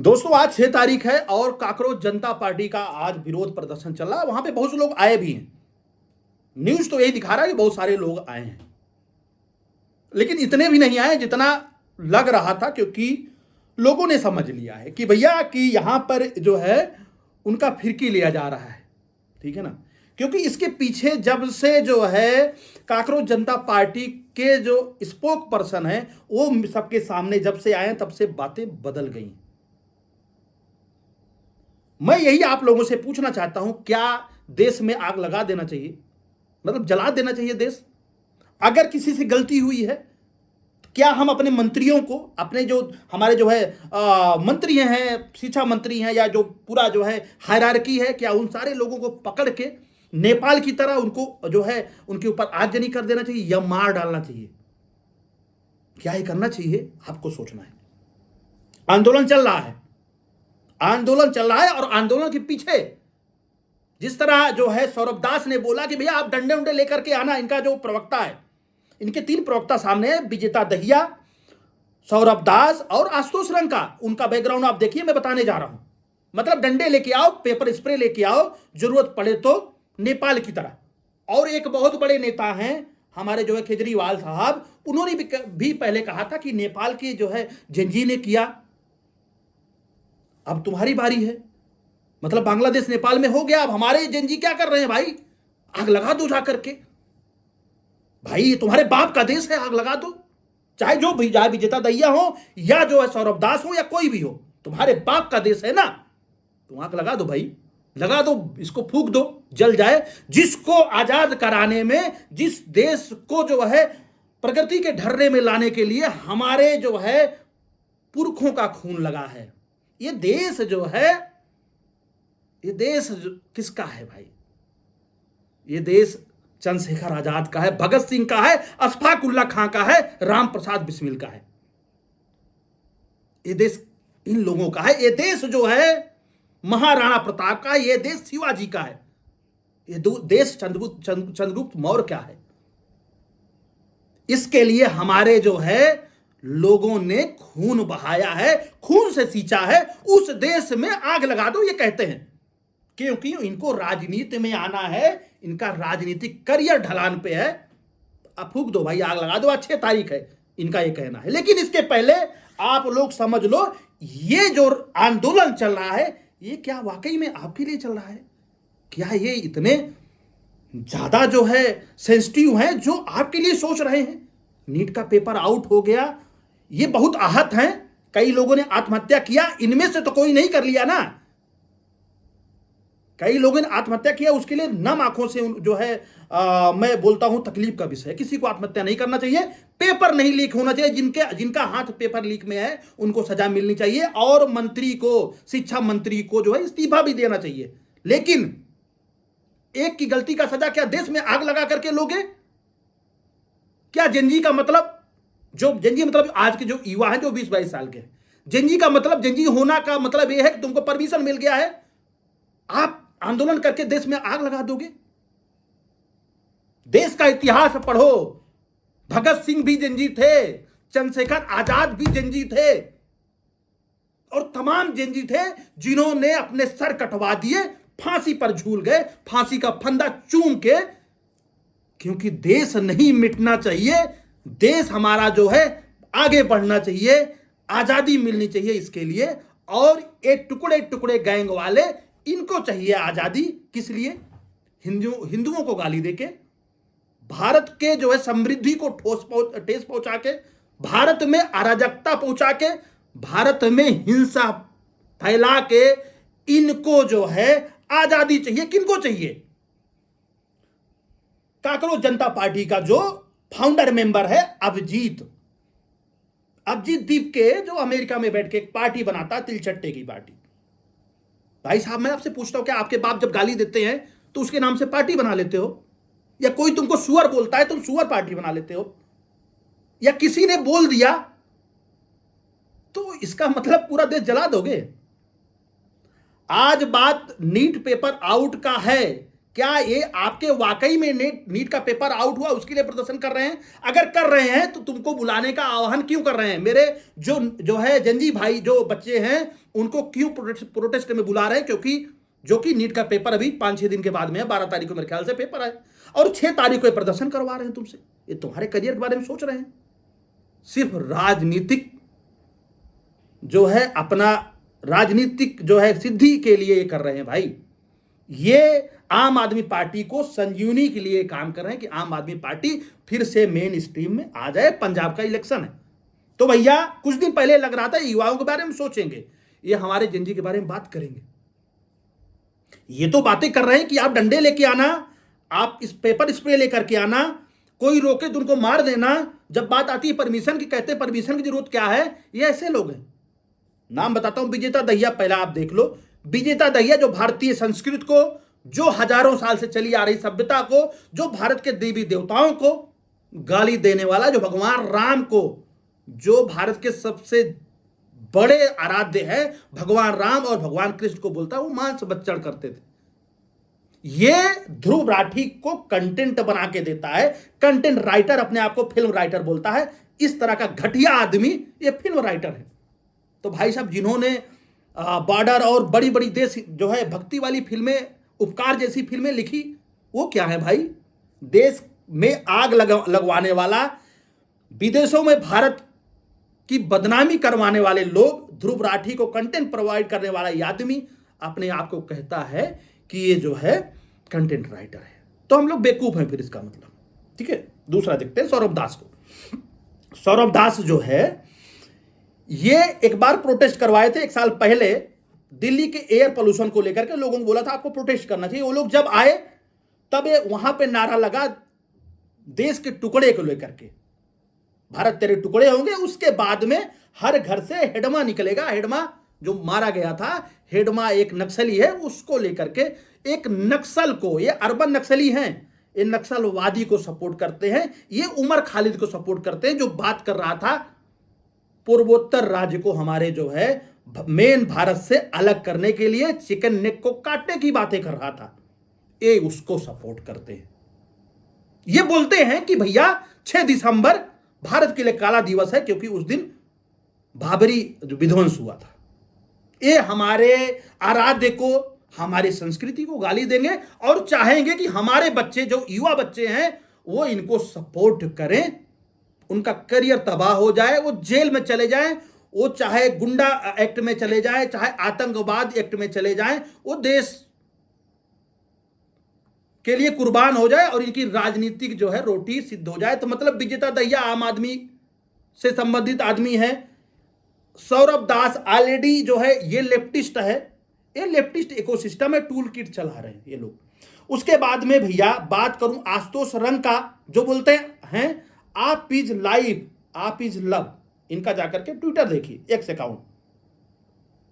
दोस्तों आज 6 तारीख है और काकरोच जनता पार्टी का आज विरोध प्रदर्शन चल रहा है। वहां पे बहुत से लोग आए भी हैं। न्यूज तो यही दिखा रहा है कि बहुत सारे लोग आए हैं, लेकिन इतने भी नहीं आए जितना लग रहा था, क्योंकि लोगों ने समझ लिया है कि भैया कि यहां पर जो है उनका फिरकी लिया जा रहा है। ठीक है ना, क्योंकि इसके पीछे जब से जो है काकरोच जनता पार्टी के जो स्पोक पर्सन है वो सबके सामने जब से आए तब से बातें बदल गई। मैं यही आप लोगों से पूछना चाहता हूं, क्या देश में आग लगा देना चाहिए, मतलब जला देना चाहिए देश? अगर किसी से गलती हुई है तो क्या हम अपने मंत्रियों को, अपने जो हमारे जो है मंत्री हैं, शिक्षा मंत्री हैं, या जो पूरा जो है हायरार्की है, क्या उन सारे लोगों को पकड़ के नेपाल की तरह उनको जो है उनके ऊपर आगजनी कर देना चाहिए या मार डालना चाहिए? क्या ये करना चाहिए? आपको सोचना है। आंदोलन चल रहा है, आंदोलन चल रहा है, और आंदोलन के पीछे जिस तरह जो है सौरभ दास ने बोला कि भैया आप डंडे उंडे लेकर के आना, इनका जो प्रवक्ता है, इनके 3 प्रवक्ता सामने है, विजेता दहिया, सौरभ दास और आशुतोष रंका। उनका बैकग्राउंड आप देखिए, मैं बताने जा रहा हूं। मतलब डंडे लेके आओ, पेपर स्प्रे लेके आओ, जरूरत पड़े तो नेपाल की तरह। और एक बहुत बड़े नेता हैं हमारे जो है केजरीवाल साहब, उन्होंने भी पहले कहा था कि नेपाल की जो है जेनजी ने किया, अब तुम्हारी बारी है। मतलब बांग्लादेश नेपाल में हो गया, अब हमारे जेनजी क्या कर रहे हैं भाई? आग लगा दो जाकर के। भाई ये तुम्हारे बाप का देश है, आग लगा दो। चाहे जो भी, चाहे विजेता दहिया हो या जो है सौरभ दास हो या कोई भी हो, तुम्हारे बाप का देश है ना, तुम आग लगा दो भाई, लगा दो, इसको फूंक दो, जल जाए। जिसको आजाद कराने में, जिस देश को जो है प्रगति के ढर्रे में लाने के लिए हमारे जो है पुरखों का खून लगा है, ये देश जो है, ये देश किसका है भाई? ये देश चंद्रशेखर आजाद का है, भगत सिंह का है, अशफाक उल्ला खां का है, राम प्रसाद बिस्मिल का है। ये देश इन लोगों का है। ये देश जो है महाराणा प्रताप का है, ये देश शिवाजी का है, ये देश चंद्रगुप्त मौर्य का है। इसके लिए हमारे जो है लोगों ने खून बहाया है, खून से सींचा है। उस देश में आग लगा दो ये कहते हैं, क्योंकि इनको राजनीति में आना है, इनका राजनीतिक करियर ढलान पे है। अब फूंक दो भाई, आग लगा दो, आज 6 तारीख है, इनका ये कहना है। लेकिन इसके पहले आप लोग समझ लो, ये जो आंदोलन चल रहा है ये क्या वाकई में आपके लिए चल रहा है? क्या ये इतने ज्यादा जो है सेंसिटिव हैं जो आपके लिए सोच रहे हैं? नीट का पेपर आउट हो गया, ये बहुत आहत हैं, कई लोगों ने आत्महत्या किया, इनमें से तो कोई नहीं कर लिया ना। कई लोगों ने आत्महत्या किया, उसके लिए नम आंखों से जो है मैं बोलता हूं तकलीफ का विषय है। किसी को आत्महत्या नहीं करना चाहिए, पेपर नहीं लीक होना चाहिए। जिनका हाथ पेपर लीक में है उनको सजा मिलनी चाहिए, और मंत्री को, शिक्षा मंत्री को जो है इस्तीफा भी देना चाहिए। लेकिन एक की गलती का सजा क्या देश में आग लगा करके लोगे? क्या जेनजी का मतलब, जो जेनजी मतलब आज के जो युवा हैं जो 20-22 साल के, जेनजी का मतलब, जेनजी होना का मतलब यह है कि तुमको परमिशन मिल गया है, आप आंदोलन करके देश में आग लगा दोगे? देश का इतिहास पढ़ो, भगत सिंह भी जेनजी थे, चंद्रशेखर आजाद भी जेनजी थे, और तमाम जेनजी थे जिन्होंने अपने सर कटवा दिए, फांसी पर झूल गए, फांसी का फंदा चूम के। क्योंकि देश नहीं मिटना चाहिए, देश हमारा जो है आगे बढ़ना चाहिए, आजादी मिलनी चाहिए इसके लिए। और एक टुकड़े टुकड़े गैंग वाले, इनको चाहिए आजादी। किस लिए? हिंदुओं को गाली देके, भारत के जो है समृद्धि को ठेस पहुंचा के, भारत में अराजकता पहुंचा के, भारत में हिंसा फैला के, इनको जो है आजादी चाहिए। किनको चाहिए? काकरोच जनता पार्टी का जो फाउंडर मेंबर है अभिजीत दीप के, जो अमेरिका में बैठ के एक पार्टी बनाता, तिलचट्टे की पार्टी। भाई साहब मैं आपसे पूछता हूं, क्या आपके बाप जब गाली देते हैं तो उसके नाम से पार्टी बना लेते हो? या कोई तुमको सुअर बोलता है तुम सुअर पार्टी बना लेते हो? या किसी ने बोल दिया तो इसका मतलब पूरा देश जला दोगे? आज बात नीट पेपर आउट का है क्या ये आपके वाकई में नीट का पेपर आउट हुआ उसके लिए प्रदर्शन कर रहे हैं? अगर कर रहे हैं तो तुमको बुलाने का आह्वान क्यों कर रहे हैं? मेरे जो है जंजी भाई जो बच्चे हैं उनको क्यों प्रोटेस्ट में बुला रहे हैं? क्योंकि जो कि नीट का पेपर अभी 5-6 दिन के बाद में है, 12 तारीख को मेरे ख्याल से पेपर है, और 6 तारीख को प्रदर्शन करवा रहे हैं तुमसे। ये तुम्हारे करियर के बारे में सोच रहे हैं? सिर्फ राजनीतिक जो है अपना राजनीतिक जो है सिद्धि के लिए ये कर रहे हैं भाई। ये आम आदमी पार्टी को संजीवनी के लिए काम कर रहे हैं कि आम आदमी पार्टी फिर से मेन स्ट्रीम में आ जाए। पंजाब का इलेक्शन है तो भैया कुछ दिन पहले लग रहा था युवाओं के बारे में सोचेंगे, ये हमारे जंजी के बारे में बात करेंगे। ये तो बातें कर रहे हैं कि आप डंडे लेके आना, आप इस पेपर स्प्रे लेकर के आना, कोई रोके तो उनको मार देना। जब बात आती है परमिशन की, कहते हैं परमिशन की जरूरत क्या है? ये ऐसे लोग हैं। नाम बताता हूं, विजेता दहिया, पहला आप देख लो। विजेता दहिया जो भारतीय संस्कृति को, जो हजारों साल से चली आ रही सभ्यता को, जो भारत के देवी देवताओं को गाली देने वाला, जो भगवान राम को, जो भारत के सबसे बड़े आराध्य है भगवान राम और भगवान कृष्ण को बोलता है, वो मांस बच्चड़ करते थे। ये ध्रुव राठी को कंटेंट बना के देता है, कंटेंट राइटर, अपने आप को फिल्म राइटर बोलता है। इस तरह का घटिया आदमी ये फिल्म राइटर है। तो भाई साहब जिन्होंने बॉर्डर और बड़ी बड़ी देश जो है भक्ति वाली फिल्में, उपकार जैसी फिल्में लिखी, वो क्या है भाई? देश में आग लगवाने वाला, विदेशों में भारत की बदनामी करवाने वाले लोग, ध्रुव राठी को कंटेंट प्रोवाइड करने वाला ये आदमी अपने आप को कहता है कि ये जो है कंटेंट राइटर है। तो हम लोग बेवकूफ हैं फिर, इसका मतलब। ठीक है, दूसरा देखते हैं सौरभ दास को। सौरभ दास जो है ये एक बार प्रोटेस्ट करवाए थे 1 साल पहले दिल्ली के एयर पोल्यूशन को लेकर के। लोगों को बोला था आपको प्रोटेस्ट करना चाहिए। वो लोग जब आए तब वहां पे नारा लगा देश के टुकड़े को लेकर के, भारत तेरे टुकड़े होंगे। उसके बाद में हर घर से हेडमा निकलेगा। हेडमा जो मारा गया था, हेडमा एक नक्सली है, उसको लेकर के एक नक्सल को, ये अर्बन नक्सली हैं, ये नक्सलवादी को सपोर्ट करते हैं, ये उमर खालिद को सपोर्ट करते हैं, जो बात कर रहा था पूर्वोत्तर राज्य को हमारे जो है मेन भारत से अलग करने के लिए चिकन नेक को काटने की बातें कर रहा था, ये उसको सपोर्ट करते हैं। ये बोलते हैं कि भैया 6 दिसंबर भारत के लिए काला दिवस है क्योंकि उस दिन बाबरी जो विध्वंस हुआ था। ये हमारे आराध्य को, हमारी संस्कृति को गाली देंगे और चाहेंगे कि हमारे बच्चे, जो युवा बच्चे हैं, वो इनको सपोर्ट करें, उनका करियर तबाह हो जाए, वो जेल में चले जाएं, वो चाहे गुंडा एक्ट में चले जाएं, चाहे आतंकवाद एक्ट में चले जाएं, वो देश के लिए कुर्बान हो जाए और इनकी राजनीतिक जो है रोटी सिद्ध हो जाए। तो मतलब विजेता दहिया आम आदमी से संबंधित आदमी है। सौरभ दास ऑलरेडी जो है ये लेफ्टिस्ट है, ये लेफ्टिस्ट इकोसिस्टम है, टूल किट चला रहे हैं ये लोग। उसके बाद में भैया बात करूं आशुतोष रंग का, जो बोलते हैं आप इज लाइफ, आप इज लव। इनका जाकर के ट्विटर देखिए, एक्स अकाउंट,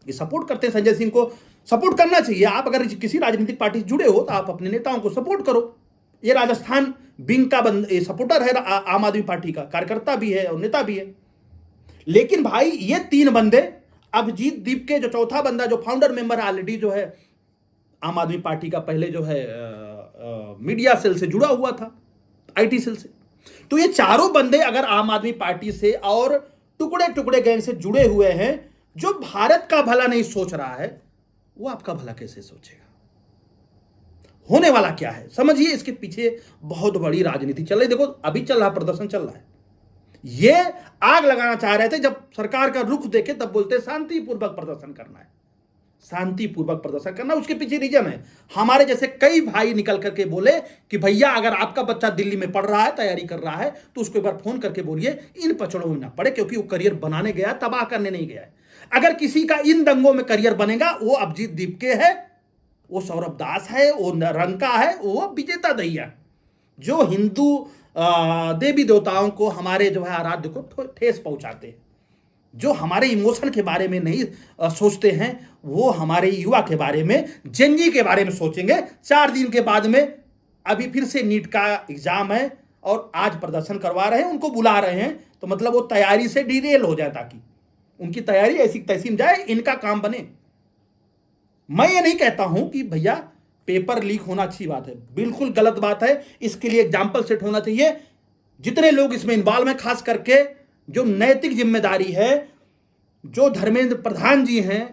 ये सपोर्ट करते हैं संजय सिंह को। सपोर्ट करना चाहिए। आप अगर किसी राजनीतिक पार्टी से जुड़े हो तो आप अपने नेताओं को सपोर्ट करो। ये राजस्थान विंग का सपोर्टर है, आम आदमी पार्टी का कार्यकर्ता भी है और नेता भी है। लेकिन भाई ये 3 बंदे, अभिजीत दीप के जो चौथा बंदा जो फाउंडर मेंबर ऑलरेडी जो है आम आदमी पार्टी का, पहले जो है मीडिया सेल से जुड़ा हुआ था, आईटी सेल से। तो ये चारों बंदे अगर आम आदमी पार्टी से और टुकड़े टुकड़े गैंग से जुड़े हुए हैं, जो भारत का भला नहीं सोच रहा है, वो आपका भला कैसे सोचेगा? होने वाला क्या है समझिए। इसके पीछे बहुत बड़ी राजनीति चल रही। देखो अभी चल रहा प्रदर्शन चल रहा है। ये आग लगाना चाह रहे थे, जब सरकार का रुख देखे तब बोलते शांतिपूर्वक प्रदर्शन करना है, शांतिपूर्वक प्रदर्शन करना। उसके पीछे रीजन है, हमारे जैसे कई भाई निकल करके बोले कि भैया अगर आपका बच्चा दिल्ली में पढ़ रहा है, तैयारी कर रहा है, तो उसको एक बार फोन करके बोलिए इन पचड़ों में ना पड़े, क्योंकि वो करियर बनाने गया, तबाह करने नहीं गया है। अगर किसी का इन दंगों में करियर बनेगा, वो अभिजीत दीप के है, वो सौरभ दास है, वो रंका है, वो विजेता दहिया, जो हिंदू देवी देवताओं को, हमारे जो है आराध्य को ठेस पहुंचाते हैं, जो हमारे इमोशन के बारे में नहीं सोचते हैं, वो हमारे युवा के बारे में, जंजी के बारे में सोचेंगे। 4 दिन के बाद में अभी फिर से नीट का एग्जाम है और आज प्रदर्शन करवा रहे हैं, उनको बुला रहे हैं, तो मतलब वो तैयारी से डिरेल हो जाए, ताकि उनकी तैयारी ऐसी तैसी में जाए, इनका काम बने। मैं ये नहीं कहता हूं कि भैया पेपर लीक होना अच्छी बात है, बिल्कुल गलत बात है। इसके लिए एग्जाम्पल सेट होना चाहिए। जितने लोग इसमें इन्वॉल्व हैं, खास करके जो नैतिक जिम्मेदारी है, जो धर्मेंद्र प्रधान जी हैं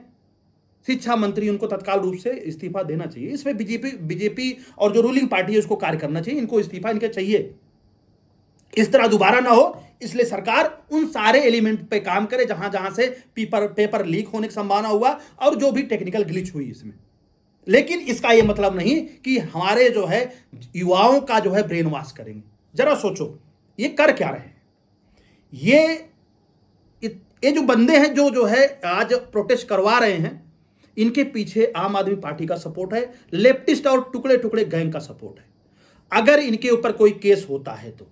शिक्षा मंत्री, उनको तत्काल रूप से इस्तीफा देना चाहिए। इसमें बीजेपी और जो रूलिंग पार्टी है उसको कार्य करना चाहिए। इनको इस्तीफा इनके चाहिए, इस तरह दोबारा ना हो। इसलिए सरकार उन सारे एलिमेंट पे काम करे जहां जहां से पेपर लीक होने की संभावना हुआ और जो भी टेक्निकल ग्लिच हुई इसमें। लेकिन इसका यह मतलब नहीं कि हमारे जो है युवाओं का जो है ब्रेन वॉश करेंगे। जरा सोचो ये कर क्या रहे हैं। ये जो बंदे हैं जो है आज प्रोटेस्ट करवा रहे हैं, इनके पीछे आम आदमी पार्टी का सपोर्ट है, लेफ्टिस्ट और टुकड़े टुकड़े गैंग का सपोर्ट है। अगर इनके ऊपर कोई केस होता है तो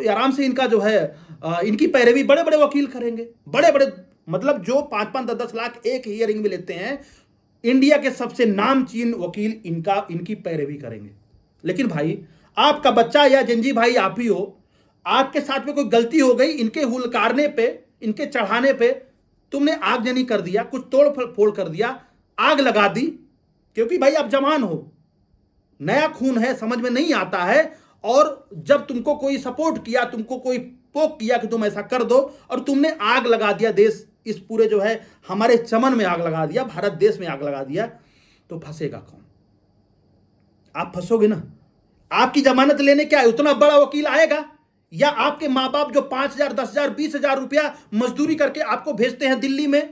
आराम से इनका जो है इनकी पैरवी बड़े बड़े वकील करेंगे। बड़े बड़े मतलब जो 5-5, 10-10 लाख एक हियरिंग में लेते हैं, इंडिया के सबसे नामचीन वकील इनकी पैरवी करेंगे। लेकिन भाई आपका बच्चा या जंजी भाई आप ही हो, आपके साथ में कोई गलती हो गई, इनके हुलकारने पे, इनके चढ़ाने पे तुमने आगजनी कर दिया, कुछ तोड़ फोड़ कर दिया, आग लगा दी। क्योंकि भाई आप जवान हो, नया खून है, समझ में नहीं आता है। और जब तुमको कोई सपोर्ट किया, तुमको कोई पोक किया कि तुम ऐसा कर दो और तुमने आग लगा दिया, देश इस पूरे जो है हमारे चमन में आग लगा दिया, भारत देश में आग लगा दिया, तो फंसेगा कौन? आप फंसोगे ना। आपकी जमानत लेने क्या है उतना बड़ा वकील आएगा? या आपके माँ बाप जो 5,000, 10,000, 20,000 रुपया मजदूरी करके आपको भेजते हैं दिल्ली में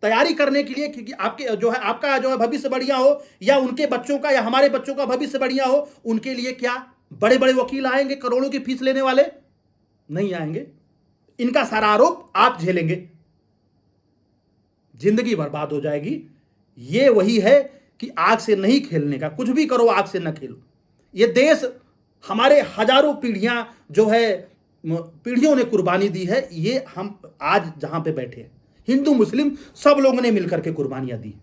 तैयारी करने के लिए, क्योंकि आपके जो है आपका जो है भविष्य बढ़िया हो, या उनके बच्चों का या हमारे बच्चों का भविष्य बढ़िया हो, उनके लिए क्या बड़े बड़े वकील आएंगे करोड़ों की फीस लेने वाले? नहीं आएंगे। इनका सारा आरोप आप झेलेंगे, जिंदगी बर्बाद हो जाएगी। ये वही है कि आग से नहीं खेलने का, कुछ भी करो आग से न खेलो। ये देश हमारे हजारों पीढ़ियां जो है पीढ़ियों ने कुर्बानी दी है। ये हम आज जहां पे बैठे हैं, हिंदू मुस्लिम सब लोगों ने मिलकर के कुर्बानियां दी।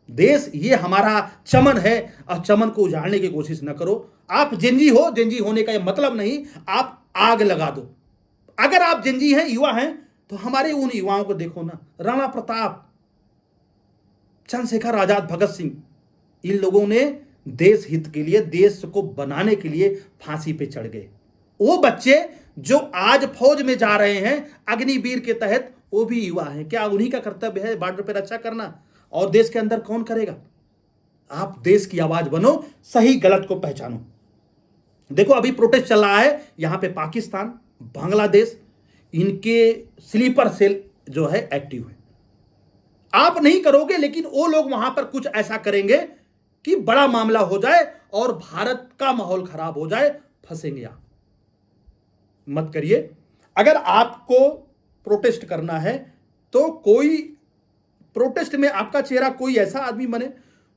देश ये हमारा चमन है और चमन को उजाड़ने की कोशिश न करो। आप जेंजी हो, जेंजी होने का यह मतलब नहीं आप आग लगा दो। अगर आप जेंजी हैं, युवा हैं, तो हमारे उन युवाओं को देखो ना, राणा प्रताप, चंद्रशेखर आजाद, भगत सिंह, इन लोगों ने देश हित के लिए, देश को बनाने के लिए फांसी पे चढ़ गए। वो बच्चे जो आज फौज में जा रहे हैं अग्निवीर के तहत, वो भी युवा हैं। क्या उन्हीं का कर्तव्य है बॉर्डर पे रक्षा करना? और देश के अंदर कौन करेगा? आप देश की आवाज बनो, सही गलत को पहचानो। देखो अभी प्रोटेस्ट चल रहा है, यहां पे पाकिस्तान, बांग्लादेश, इनके स्लीपर सेल जो है एक्टिव है। आप नहीं करोगे, लेकिन वो लोग वहां पर कुछ ऐसा करेंगे कि बड़ा मामला हो जाए और भारत का माहौल खराब हो जाए, फंसेंगे आप। मत करिए। अगर आपको प्रोटेस्ट करना है तो कोई प्रोटेस्ट में आपका चेहरा कोई ऐसा आदमी बने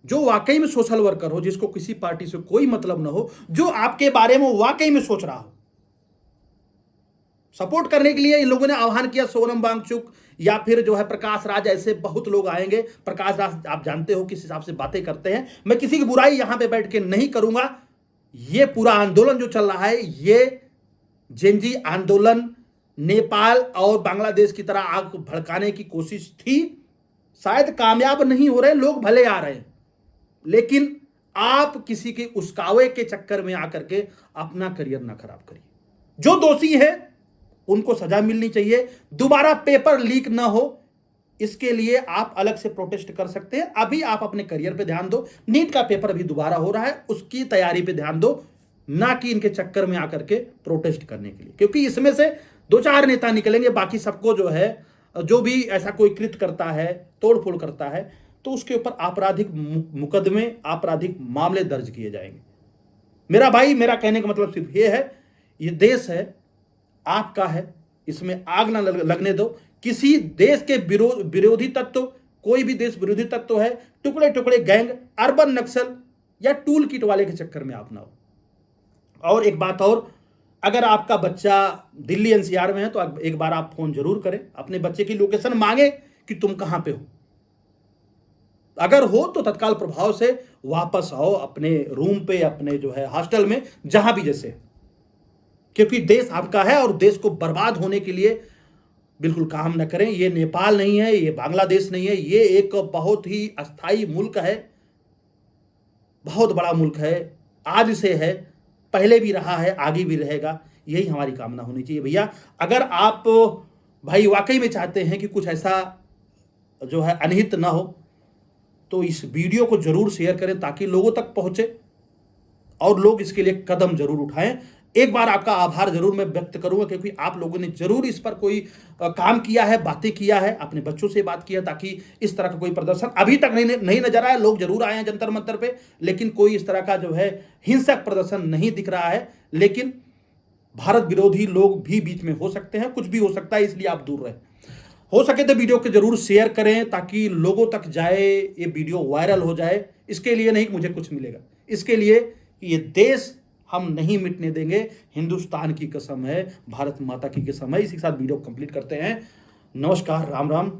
जो वाकई में सोशल वर्कर हो, जिसको किसी पार्टी से कोई मतलब ना हो, जो आपके बारे में वाकई में सोच रहा हो। सपोर्ट करने के लिए इन लोगों ने आह्वान किया, सोनम वांगचुक या फिर जो है प्रकाश राज, ऐसे बहुत लोग आएंगे। प्रकाश राज आप जानते हो किस हिसाब से बातें करते हैं। मैं किसी की बुराई यहां पे बैठ के नहीं करूंगा। ये पूरा आंदोलन जो चल रहा है, ये जेनजी आंदोलन नेपाल और बांग्लादेश की तरह आग भड़काने की कोशिश थी। शायद कामयाब नहीं हो रहे, लोग भले आ रहे हैं, लेकिन आप किसी के उस्कावे के चक्कर में आकर के अपना करियर ना खराब करिए। जो दोषी है उनको सजा मिलनी चाहिए, दोबारा पेपर लीक ना हो, इसके लिए आप अलग से प्रोटेस्ट कर सकते हैं। अभी आप अपने करियर पे ध्यान दो। नीट का पेपर अभी दोबारा हो रहा है, उसकी तैयारी पे ध्यान दो, ना कि इनके चक्कर में आकर के प्रोटेस्ट करने के लिए। क्योंकि इसमें से 2-4 नेता निकलेंगे, बाकी सबको जो है, जो भी ऐसा कोई कृत्य करता है, तोड़फोड़ करता है, तो उसके ऊपर आपराधिक मुकदमे, आपराधिक मामले दर्ज किए जाएंगे। मेरा भाई, मेरा कहने का मतलब सिर्फ ये है, ये देश है, आपका है, इसमें आग ना लगने दो। किसी देश के विरोधी तत्व, कोई भी देश विरोधी तत्व है, टुकड़े टुकड़े गैंग, अर्बन नक्सल या टूल किट वाले के चक्कर में आप ना हो। और एक बात और, अगर आपका बच्चा दिल्ली एनसीआर में है तो एक बार आप फोन जरूर करें, अपने बच्चे की लोकेशन मांगे कि तुम कहां पे हो। अगर हो तो तत्काल प्रभाव से वापस आओ अपने रूम पे, अपने जो है हॉस्टल में, जहां भी जैसे, क्योंकि देश आपका है और देश को बर्बाद होने के लिए बिल्कुल काम न करें। ये नेपाल नहीं है, ये बांग्लादेश नहीं है, ये एक बहुत ही अस्थाई मुल्क है। बहुत बड़ा मुल्क है, आज से है, पहले भी रहा है, आगे भी रहेगा। यही हमारी कामना होनी चाहिए भैया। अगर आप भाई वाकई में चाहते हैं कि कुछ ऐसा जो है अनहित ना हो, तो इस वीडियो को जरूर शेयर करें ताकि लोगों तक पहुंचे और लोग इसके लिए कदम जरूर उठाएं। एक बार आपका आभार जरूर मैं व्यक्त करूंगा, क्योंकि आप लोगों ने जरूर इस पर कोई काम किया है, बातें किया है, अपने बच्चों से बात किया, ताकि इस तरह का कोई प्रदर्शन अभी तक नहीं नजर आया। लोग जरूर आए हैं जंतर मंतर पे, लेकिन कोई इस तरह का जो है हिंसक प्रदर्शन नहीं दिख रहा है। लेकिन भारत विरोधी लोग भी बीच में हो सकते हैं, कुछ भी हो सकता है, इसलिए आप दूर रहें। हो सके तो वीडियो को जरूर शेयर करें ताकि लोगों तक जाए, ये वीडियो वायरल हो जाए। इसके लिए नहीं मुझे कुछ मिलेगा, इसके लिए कि ये देश हम नहीं मिटने देंगे। हिंदुस्तान की कसम है, भारत माता की कसम है। इसी के साथ वीडियो कंप्लीट करते हैं। नमस्कार, राम राम,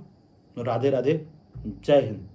राधे राधे, जय हिंद।